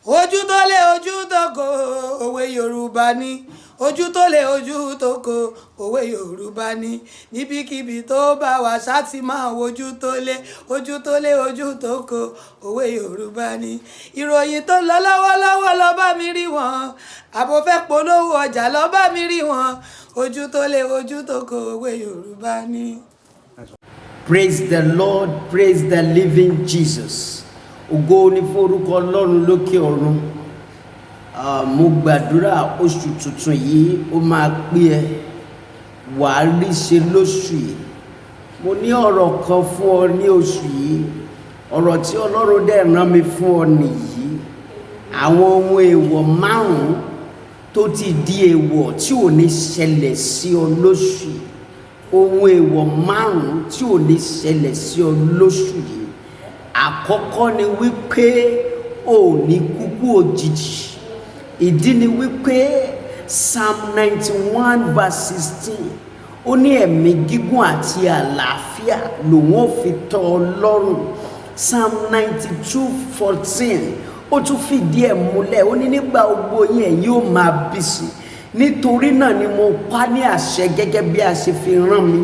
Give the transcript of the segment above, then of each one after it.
ojú tó lé ojú tó kò òwe Yorùbá ni ojú tó lé ojú tó kò òwe Yorùbá ni níbikíbi tó bá wà ṣáàtì máa wojú tó lé ojú tó kò òwe Yorùbá ni ìròyìn tó lọ lọ́wọ́lọ́wọ́ lọ bá mi rí wọn àbò fẹ́ polówó ọjà lọ bá mi rí wọn ojú tó lé ojú tó kò òwe Yorùbá ni. Praise the Lord, praise the living Jesus. Ògo ni fún orúkọ Ọlọ́run lókè ọ̀run. Mo gbàdúrà oṣù tuntun yìí ó máa pé ẹ wàá rí ṣe lóṣù yìí. Mo ní ọ̀rọ̀ kan fún ọ ní oṣù yìí. Ọ̀rọ̀ tí Ọlọ́run dẹ̀ rán mi fún ọ nìyí. Àwọn ohun èèwọ̀ 5 tó ti di èèwọ̀ tí ò ní ṣẹlẹ̀ sí ọ lóṣù yìí. Ohun èèwọ̀ 5 tí ò ní ṣẹlẹ̀ sí ọ lóṣù yìí. Àkọ́kọ́ ni wípé ò ní kúkú òjijì. Ìdí ni wípé Psalm 91 verse 16 ó ní ẹ̀mí gígùn àti àlàáfíà lòun ò fi tọ́ ọ lọ́rùn. Psalm 92:14 ó tún fìdí ẹ̀ múlẹ̀ ó ní nígbà gbogbo yẹn yóò máa bí sí. Nítorí náà ni mo pa ní àṣẹ gẹ́gẹ́ bí a ṣe fi rán mi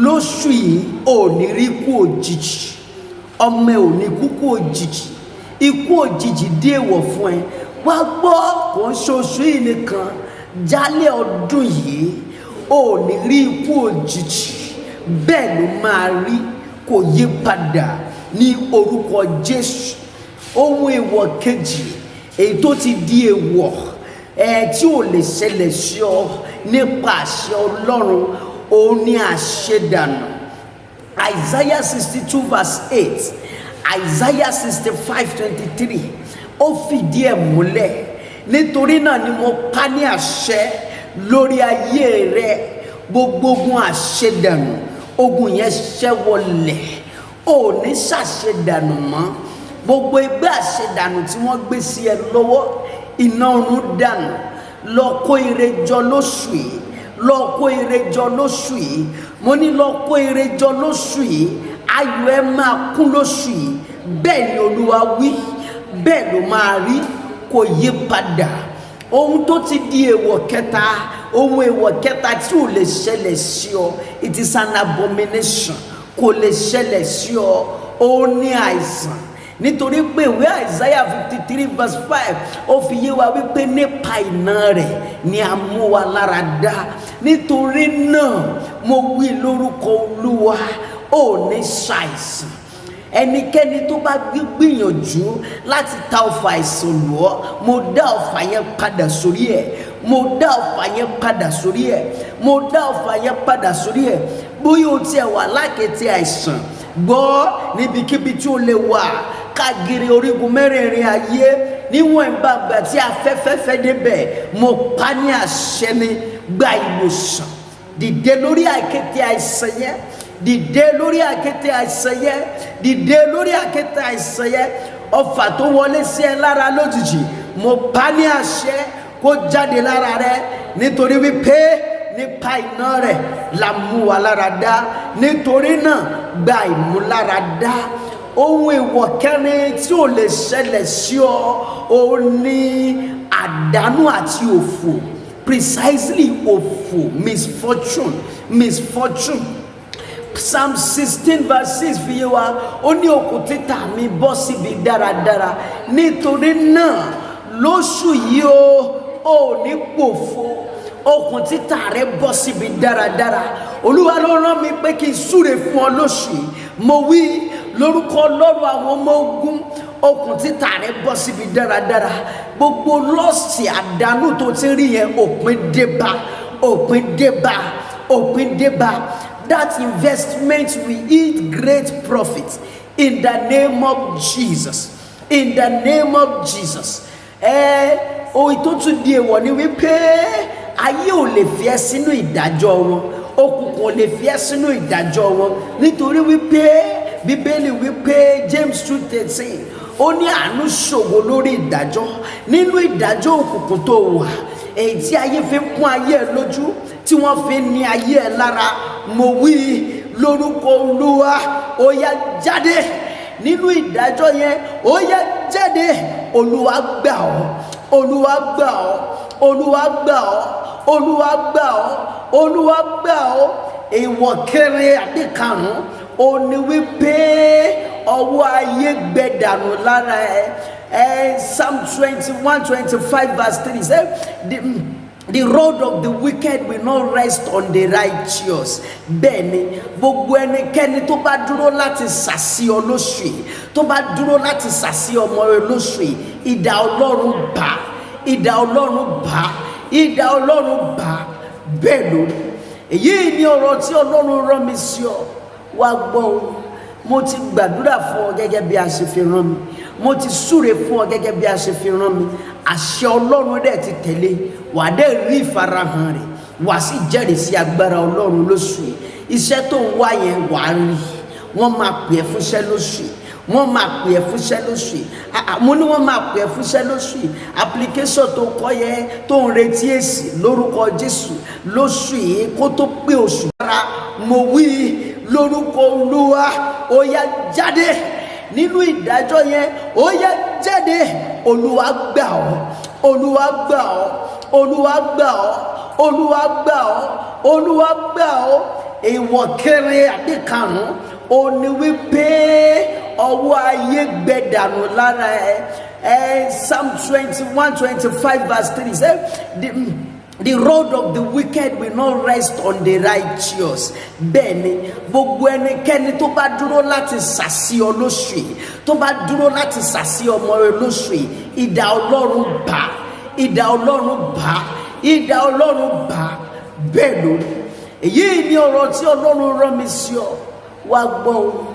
lóṣù yìí ò ní rí kú òjijì. Ọmọ ò ní kúkú òjijì. Ikú òjijì dé èèwọ̀ fún ẹ. Wá gbọ́ kò ń ṣoṣù yìí nìkan jálẹ̀ ọdún yìí ò ní rí ikú òjijì. Bẹ́ẹ̀ ló máa rí kò yí padà ní orúkọ Jésù. Ohun èèwọ̀ kejì èyí tó ti di èèwọ̀ tí ò lè ṣẹlẹ̀ sí ọ nípa àṣẹ Ọlọ́run òun ni àṣedànù. Isaiah 62 verse 8, Isaiah 65:23 ó fìdí ẹ̀ múlẹ̀. Nítorí náà ni mo pa ní àṣẹ lórí ayé rẹ gbogbo ogun àṣedànù ogun yẹn ṣẹ́wọlẹ̀ ò ní ṣàṣedànù mọ́. Gbogbo ẹgbẹ́ àṣedànù tí wọ́n gbé sí ẹ lọ́wọ́ iná ọ̀run dànù. Lọ kó ire jọ lóṣù yìí. Lọ kó ire jọ lóṣù yìí. Mo ní lọ kó ire jọ lóṣù yìí. Ayọ̀ ẹ máa kún lóṣù yìí. Bẹ́ẹ̀ ni Olúwa wí. Bẹ́ẹ̀ ló máa rí kò yí padà. Ohun tó ti di èèwọ̀ kẹta ohun èèwọ̀ kẹta tí ò lè ṣẹlẹ̀ sí ọ it is an abomination kò lè ṣẹlẹ̀ sí ọ ó ní àìsàn. Nítorí pé ìwé Isaiah 53 verse 5 ó fi yé wa wípé nípa iná rẹ̀ ni a mú wa lára dá. Nítorí náà mo wí lórúkọ Olúwa ò ní ṣàìsàn. Ẹnikẹ́ni tó bá gbìyànjú láti ta ọfà àìsàn lù ọ́ mo dá ọfà yẹn padà sórí ẹ̀. Mo dá ọfà yẹn padà sórí ẹ̀. Mo dá ọfà yẹn padà sórí ẹ̀. Bóyá o tiẹ̀ wà lákètì àìsàn gbọ́ níbikíbi tí o lè wà káàkiri orígun mẹ́rẹ̀ẹ̀rin ayé níwọ̀n ìgbàgbà tí afẹ́fẹ́ fẹ́ débẹ̀ mo pa ní àṣẹ ni gba ìwòsàn. Dìde lórí àkéte àìsàn yẹn. Dìde lórí àkéte àìsàn yẹn. Dìde lórí àkéte àìsàn yẹn. Ọfà tó wọlé sí ẹ lára lójijì mo pa ní àṣẹ kó jáde lára rẹ nítorí wípé nípa iná rẹ̀ la mú wa lára dá. Nítorí náà gba ìmúláradá. Ohun èèwọ̀ kẹrin tí ò lè ṣẹlẹ̀ sí ọ ó ní àdánù àti òfò. Precisely òfò misfortune. Psalm 16 verse 6 fi yé wa ó ní okùn títà mi bọ́ síbi dáradára. Nítorí náà lóṣù yìí ó ní pòfo. Okùn títà rẹ bọ́ síbi dáradára. Olúwa ló rán mi pé kí n súre fún ọ lóṣù yìí. Mo wí lórúkọ Ọlọ́run àwọn ọmọ ogun okùn títà rẹ bọ́ síbi dáradára. Gbogbo lọ́ọ̀sì àdánù tó ti rí yẹn òpin débá. That investment will yield great profit in the name of Jesus. In the name of Jesus. Ohun tó tún di èèwọ̀ ni wípé ayé ò lè fi ẹ́ sínú ìdájọ́ wọn. Òkùnkùn ò lè fi ẹ́ sínú ìdájọ́ wọn. Nítorí wípé Bíbélì wípé James 2:13 ó ní àánú ṣògo lórí ìdájọ́. Nínú ìdájọ́ òkùnkùn tó wà èyí tí ayé fi kún ayé ẹ lójú tí wọ́n fi ní ayé ẹ lára mo wí lórúkọ Olúwa ó yá jáde nínú ìdájọ́ yẹn ó yá jáde Olúwa gbà ọ́, Olúwa gbà ọ́, Olúwa gbà ọ́, Olúwa gbà ọ́, Olúwa gbà ọ́. Èèwọ̀ kéré àbí karùn-ún ó ní wípé ọwọ́ ayé gbẹ dànù lára ẹ. Psalm 21:25 say the road of the wicked will not rest on the righteous. Bẹ́ẹ̀ni gbogbo ẹnikẹ́ni tó bá dúró láti sàsí ọ lóṣù yìí, tó bá dúró láti sàsí ọmọ rẹ lóṣù yìí, idà Ọlọ́run bá, idà Ọlọ́run bá, idà Ọlọ́run bá. Bẹ́ẹ̀ lórí. Èyí ni ọ̀rọ̀ tí Ọlọ́run rán mi sí ọ. Wá gbọ́ o, mo ti gbàdúrà fún ọ gẹ́gẹ́ bí a ṣe fi rán mi, mo ti súre fún ọ gẹ́gẹ́ bí a ṣe fi rán mi. Àṣẹ Ọlọ́run dẹ̀ ti tẹ̀lé, wà á dẹ̀ rí ìfarahàn rẹ̀, wà á sì jẹ́rìí sí agbára Ọlọ́run lóṣù yìí. Iṣẹ́ tó ń wá yẹn wà á rí, wọ́n máa pè é fúnṣẹ́ lóṣù yìí, wọ́n máa pè é fúnṣẹ́ lóṣù yìí. Mo ní wọ́n máa pè é fúnṣẹ́ lóṣù yìí. Application tó kọ́ yẹn tó ń retí èsì lórúkọ Jésù lóṣù yìí kó tó pé oṣù rárá, mo wí lórúkọ Olúwa, ó yá jáde nínú ìdájọ́ yẹn, ó yá jáde. Olúwa gbà ọ́, Olúwa gbà ọ́, Olúwa gbà ọ́, Olúwa gbà ọ́, Olúwa gbà ọ́. Èèwọ̀ kéré àbí karùn-ún ó ní wípé ọwọ́ ayé gbẹ dànù lára ẹ. Psalm 21:25 say the road of the wicked will not rest on the righteous. Bẹ́ẹ̀ni gbogbo ẹnikẹ́ni tó bá dúró láti sàsí ọ lóṣù yìí, tó bá dúró láti sàsí ọmọ rẹ lóṣù yìí, idà Ọlọ́run bá, idà Ọlọ́run bá, idà Ọlọ́run bá. Bẹ́ẹ̀ lórí. Èyí ni ọ̀rọ̀ tí Ọlọ́run rán mi sí ọ. Wá gbọ́ o,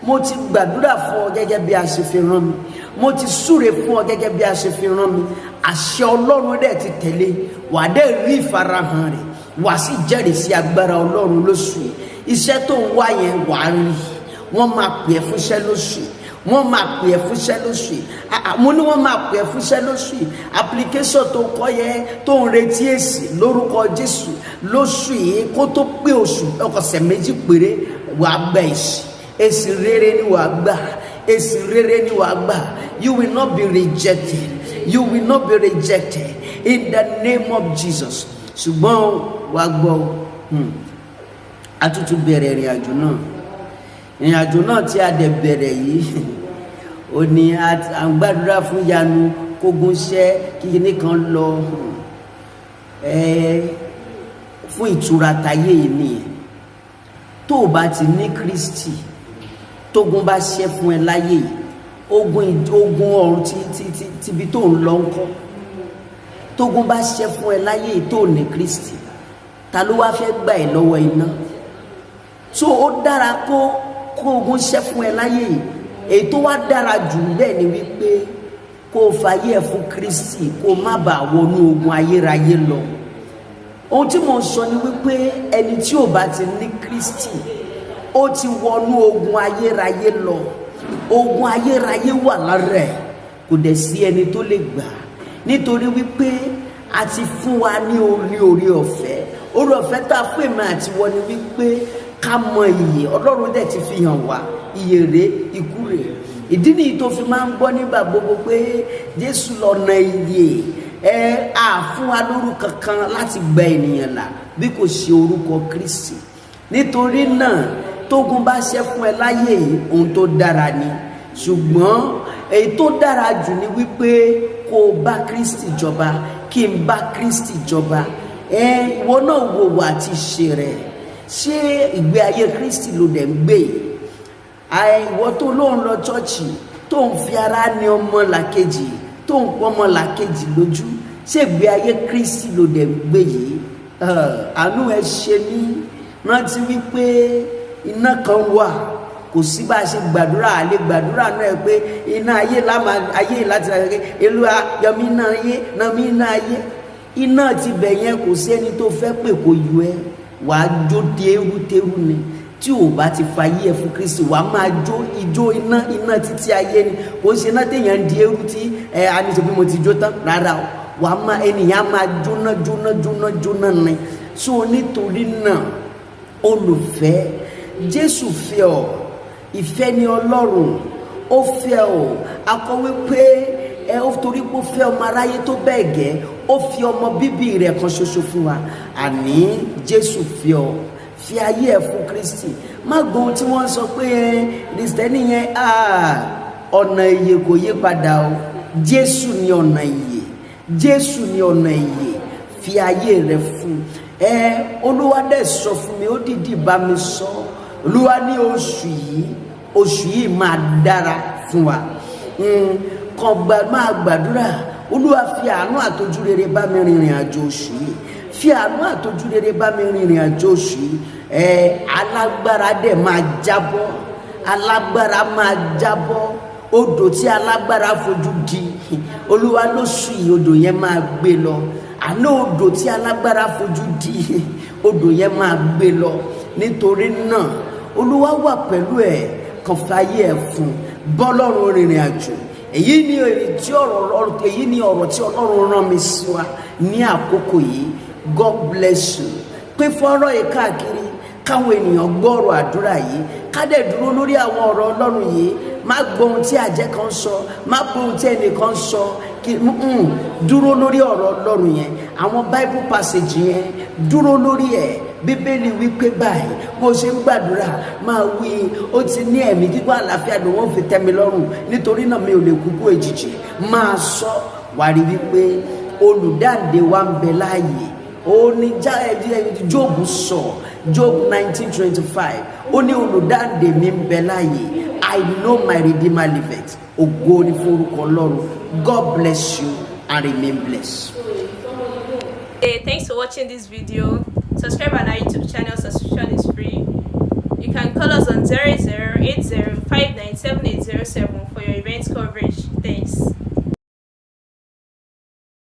mo ti gbàdúrà fún ọ gẹ́gẹ́ bí a ṣe fi rán mi, mo ti súre fún ọ gẹ́gẹ́ bí a ṣe fi rán mi. Àṣẹ Ọlọ́run dẹ̀ ti tẹ̀lé, wà á dẹ̀ rí ìfarahàn rẹ̀, wà á sì jẹ́rìí sí agbára Ọlọ́run lóṣù yìí. Iṣẹ́ tó ń wá yẹn wà á rí, wọ́n máa pè é fúnṣẹ́ lóṣù yìí, wọ́n máa pè é fúnṣẹ́ lóṣù yìí. Mo ní wọ́n máa pè é fúnṣẹ́ lóṣù yìí. Application tó kọ́ yẹn tó ń retí èsì lórúkọ Jésù lóṣù yìí kó tó pé oṣù ọ̀sẹ̀ méjì péré, wà á gba èsì rere ni wà á gbà, èsì rere ni wà á gbà. You will not be rejected, you will not be rejected in the name of Jesus. Ṣùgbọ́n wà á gbọ́ a tún bẹ̀rẹ̀ ìrìn àjò náà. Ìrìn àjò náà tí a dẹ̀ bẹ̀rẹ̀ yìí ó ní à ń gbàdúrà fún ìyanu kógun ṣẹ́ kíkiní kan lọ fún ìtura tayé yìí nìyẹn. Tó o bá ti ní Kristi, tógun bá ṣẹ́ fún ẹ láyé yìí, ogun ọ̀run ti ibi tó ń lọ ńkọ́. Tógun bá ṣẹ́ fún ẹ láyé yìí tó ní Kristi, ta ló wá fẹ́ gbà ẹ́ lọ́wọ́ iná? So ó dára kó ogun ṣẹ́ fún ẹ láyé yìí. Èyí tó wá dára jù bẹ́ẹ̀ ni wípé kó o fàyè ẹ̀ fún Kristi, kó o má bàa wọnú ogun ayérayé lọ. Ohun tí mo sọ ni wípé ẹni tí ò bá ti ní Kristi, ó ti wọnú ogun ayérayé lọ. Ogun ayérayé wà lára ẹ̀, kò dẹ̀ sí ẹni tó lè gbà, nítorí wípé a ti fún wa ní orí ọ̀fẹ́. Orí ọ̀fẹ́ tá a fún èmi àti wọ́n ni wípé ká mọ ìyè. Ọlọ́run dẹ̀ ti fi hàn wá ìyè rẹ̀, ikú rẹ̀. Ìdí nìyí tó fi máa ń gbọ́ nígbà gbogbo pé Jésù lọ̀nà ìyè. Fún wa lórúkọ kan láti gba ènìyàn là bí kò ṣe orúkọ Kristi. Nítorí náà tógun bá ṣẹ́ fún ẹ láyé yìí, ohun tó dára ni. Ṣùgbọ́n èyí tó dára jù ni wípé kó o bá Kristi jọba, kí n bá Kristi jọba. Ìwọ náà wò wá ti ṣe rẹ̀. Ṣé ìgbé ayé Kristi ló dẹ̀ ń gbé yìí? Ìwọ tó ló ń lọ ṣọ́ọ̀ṣì, tó ń fi ara ní ọmọ làkejì, tó ń pọ́n ọmọ làkejì lójú, ṣé ìgbé ayé Kristi ló dẹ̀ ń gbé yìí? Àánú ẹ ṣe ní rántí wípé iná kan wà. Kò sí bá a ṣe gbàdúrà, àlè gbàdúrà náà pé iná ayé láti ra gẹ́gẹ́ Olúwa yọmí iná ayé, nàmí iná ayé. Iná ti bẹ̀ yẹn kò sí ẹni tó fẹ́ pè kó yọ ẹ́. Wà á jó téérú ni. Tí o bá ti fàyè ẹ fún Kristi, wà á máa jó ijó iná títí ayé ni. Kò ń ṣe iná téèyàn di eérú tí a ní sọ pé mo ti jó tán rárá o. Wà á máa ènìyàn máa jóná ni. So nítorí náà olùfẹ́, Jésù fẹ́ ọ, ìfẹ́ ni Ọlọ́run, ó fẹ́ ọ. A kọ wípé ó torí pé ó fẹ́ ọmọ aráyé tó bẹ́ẹ̀ gẹ́ ó fi ọmọ bíbí rẹ̀ kan ṣoṣo fún wa àní Jésù fi ayé ẹ̀ fún Kristi. Má gbọ́n tí wọ́n sọ pé Kristẹni yẹn ọ̀nà ìyè kò yí padà o. Jésù ni ọ̀nà ìyè, Jésù ni ọ̀nà ìyè, fi ayé rẹ̀ fún. Olúwa dẹ̀ sọ fún mi, ó dìdí bá mi sọ. Olúwa ní oṣù yìí máa dára fún wa. Máa gbàdúrà, Olúwa fi àánú àtọ́jú rere bá mi rìnrìn àjò oṣù yìí. Fi àánú àtọ́jú rere bá mi rìnrìn àjò oṣù yìí. Alágbára dẹ̀ máa jábọ́, alágbára máa jábọ́. Odò tí alágbára fojú di, Olúwa lóṣù yìí odò yẹn máa gbé lọ. Àná odò tí alágbára fojú di, odò yẹn máa gbé lọ. Nítorí náà Olúwa wà pẹ̀lú ẹ̀, kàn fàyè ẹ̀ fún, bọ́lọ́run rìnrìn àjò. Èyí ni ọ̀rọ̀ tí Ọlọ́run rán mi sí wa ní àkókò yìí. God bless you. Pé fọ́rọ̀ yìí káàkiri, káwọn ènìyàn gbọ́rọ̀ àdúrà yìí, ká dẹ̀ dúró lórí àwọn ọ̀rọ̀ Ọlọ́run yìí. Má gbọ́ ohun tí àjẹ́ kan sọ, má gbọ́ ohun tí ẹnìkan sọ, dúró lórí ọ̀rọ̀ Ọlọ́run yẹn. Àwọn Bible passage yẹn, dúró lórí ẹ̀. Bíbélì wípé báyìí bó ṣe ń gbàdúrà máa wí, ó ti ní ẹ̀mí gígùn àlàáfíà ló wọ́n fi tẹ́ mi lọ́rùn, nítorí náà mi ò lè kúkú èjìjì. Máa sọ, wà rí wípé olùdáǹdè wa ń bẹ láàyè. Ó ní Jóòbù sọ, Job 19:25, ó ní olùdáǹdè mi ń bẹ láàyè. I know my Redeemer liveth. Ògo ni fún orúkọ Ọlọ́run. God bless you and remain blessed. Hey, thanks for watching this video. Subscribe on our YouTube channel. Subscription is free. You can call us on 0080597807 for your event coverage. Thanks.